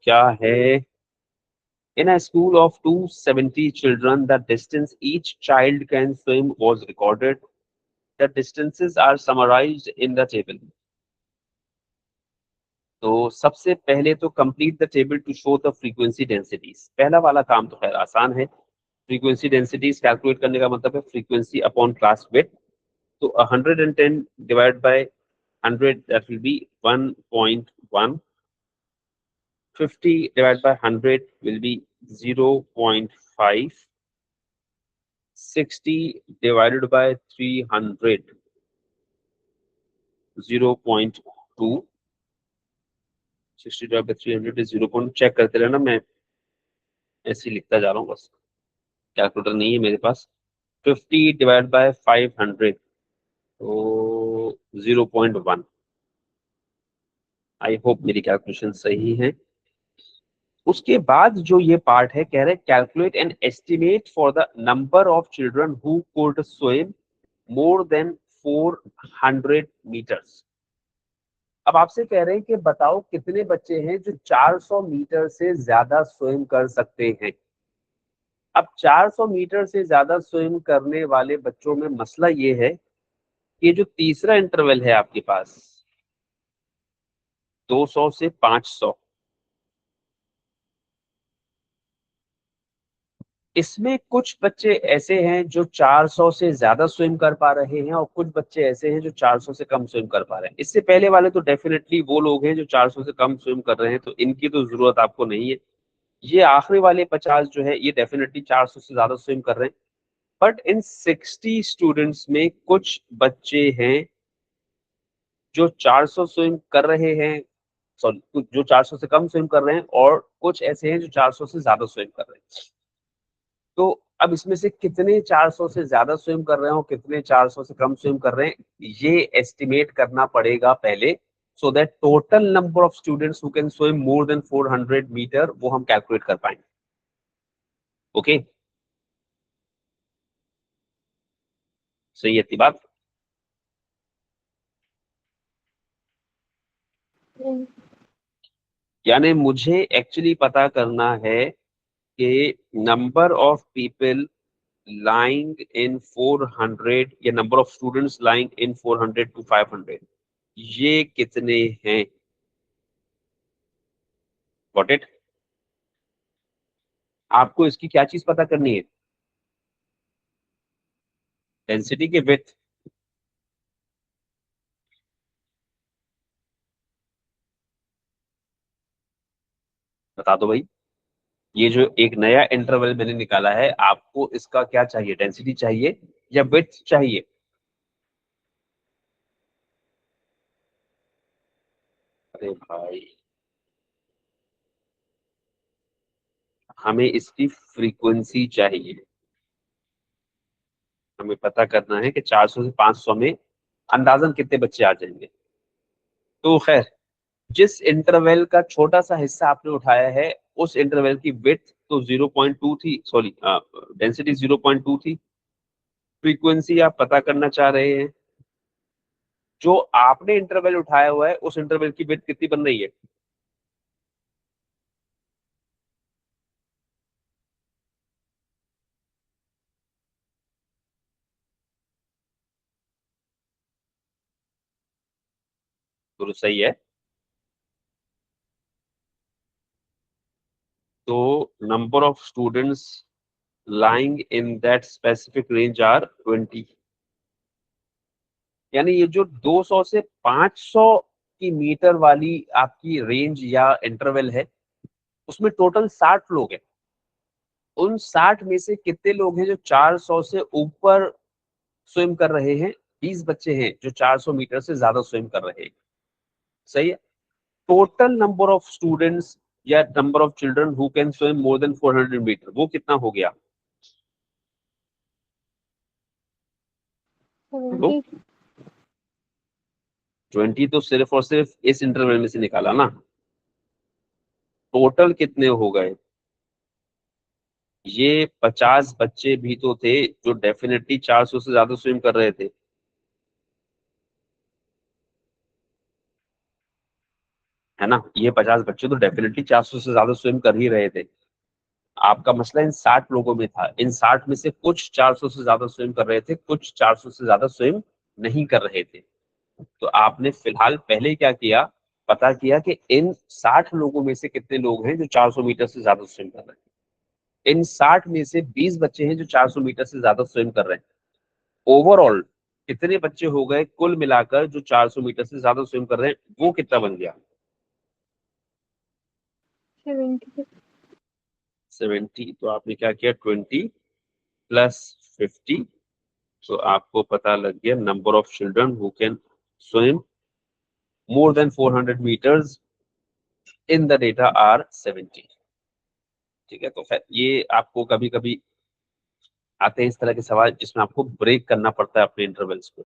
क्या है? In a school of 270 children, the distance each child can swim was recorded. The distances are summarized in the table. तो सबसे पहले तो complete the table to show the frequency densities. पहला वाला काम तो खैर आसान है। फ्रीक्वेंसी डेंसिटीज कैलकुलेट करने का मतलब है फ्रीक्वेंसी अपॉन क्लास विड्थ। तो 110 divide by 100 that will be 1.1. 50 divided by 100 will be 0.5. 60 divided by 300 0.2. 60 divided by 300 is 0. Check करते रहना, मैं ऐसे ही लिखता जा रहा हूँ बस, कैलकुलेटर नहीं है मेरे पास। 50 डिवाइड बाय 500 तो 0.1। आई होप मेरी कैलकुलेशन सही है। उसके बाद जो ये पार्ट है, कह रहे calculate an estimate for the number of children who could swim more than 400 metres. अब आपसे कह रहे हैं कि बताओ कितने बच्चे हैं जो 400 मीटर से ज्यादा स्विम कर सकते हैं। अब 400 मीटर से ज्यादा स्विम करने वाले बच्चों में मसला ये है कि जो तीसरा इंटरवल है आपके पास 200 से 500, इसमें कुछ बच्चे ऐसे हैं जो 400 से ज्यादा स्विम कर पा रहे हैं और कुछ बच्चे ऐसे हैं जो 400 से कम स्विम कर पा रहे हैं। इससे पहले वाले तो डेफिनेटली वो लोग हैं जो 400 से कम स्विम कर रहे हैं, तो इनकी तो जरूरत आपको नहीं है। ये आखिरी वाले 50 जो है ये डेफिनेटली 400 से ज्यादा स्विम कर रहे हैं। बट इन 60 स्टूडेंट्स में कुछ बच्चे हैं जो 400 स्विम कर रहे हैं, सॉरी जो 400 से कम स्विम कर रहे हैं, और कुछ ऐसे हैं जो 400 से ज्यादा स्विम कर रहे हैं। तो अब इसमें से कितने 400 से ज्यादा स्विम कर रहे हैं और कितने 400 से कम स्विम कर रहे हैं ये एस्टिमेट करना पड़ेगा पहले, so that total number of students who can swim more than 400 metre वो हम कैलकुलेट कर पाएंगे। ओके, सही है इतनी बात? यानी मुझे एक्चुअली पता करना है कि number of people lying in 400 या number of students lying in 400 to 500 ये कितने हैं। Got it? आपको इसकी क्या चीज पता करनी है? डेंसिटी के विड्थ। बता दो भाई, ये जो एक नया इंटरवल मैंने निकाला है, आपको इसका क्या चाहिए? डेंसिटी चाहिए या विड्थ चाहिए? अरे भाई, हमें इसकी फ्रीक्वेंसी चाहिए। हमें पता करना है कि 400 से 500 में अंदाजन कितने बच्चे आ जाएंगे। तो खैर, जिस इंटरवल का छोटा सा हिस्सा आपने उठाया है उस इंटरवल की विड्थ तो 0.2 थी, सॉरी डेंसिटी 0.2 थी। फ्रीक्वेंसी आप पता करना चाह रहे हैं, जो आपने इंटरवल उठाया हुआ है उस इंटरवल की विड्थ कितनी बन रही है? तो सही है। तो number of students lying in that specific range are 20। यानी ये जो 200 से 500 की मीटर वाली आपकी रेंज या इंटरवल है उसमें टोटल 60 लोग हैं। उन 60 में से कितने लोग हैं जो 400 से ऊपर स्विम कर रहे हैं? 20 बच्चे हैं जो 400 मीटर से ज्यादा स्विम कर रहे हैं। सही है। टोटल नंबर ऑफ स्टूडेंट्स या number of children who can swim more than 400 metre वो कितना हो गया? तो 20 तो सिर्फ और सिर्फ इस इंटरवल में से निकाला ना। टोटल कितने हो गए? ये 50 बच्चे भी तो थे जो डेफिनेटली 400 से ज्यादा स्विम कर रहे थे। है ना। ये 50 बच्चे तो डेफिनेटली 400 से ज्यादा स्विम कर ही रहे थे। आपका मसला इन 60 लोगों में था। इन 60 में से कुछ 400 से ज्यादा स्विम कर रहे थे, कुछ 400 से ज्यादा स्विम नहीं कर रहे थे। तो आपने फिलहाल पहले क्या किया, पता किया कि इन 60 लोगों में से कितने लोग हैं जो 400 मीटर से ज्यादा स्विम कर रहे हैं। इन 60 में से 20 बच्चे हैं जो 400 मीटर से ज्यादा स्विम कर रहे हैं। ओवरऑल कितने बच्चे हो गए कुल मिलाकर जो 400 मीटर से ज्यादा स्विम कर रहे हैं, वो कितना बन गया? 70। 70। तो आपने क्या किया, 20 प्लस 50। तो आपको पता लग गया number of children who can swim more than 400 meters in the data are 70। ठीक है, तो फिर ये आपको कभी कभी आते हैं इस तरह के सवाल जिसमें आपको ब्रेक करना पड़ता है अपने इंटरवल्स को।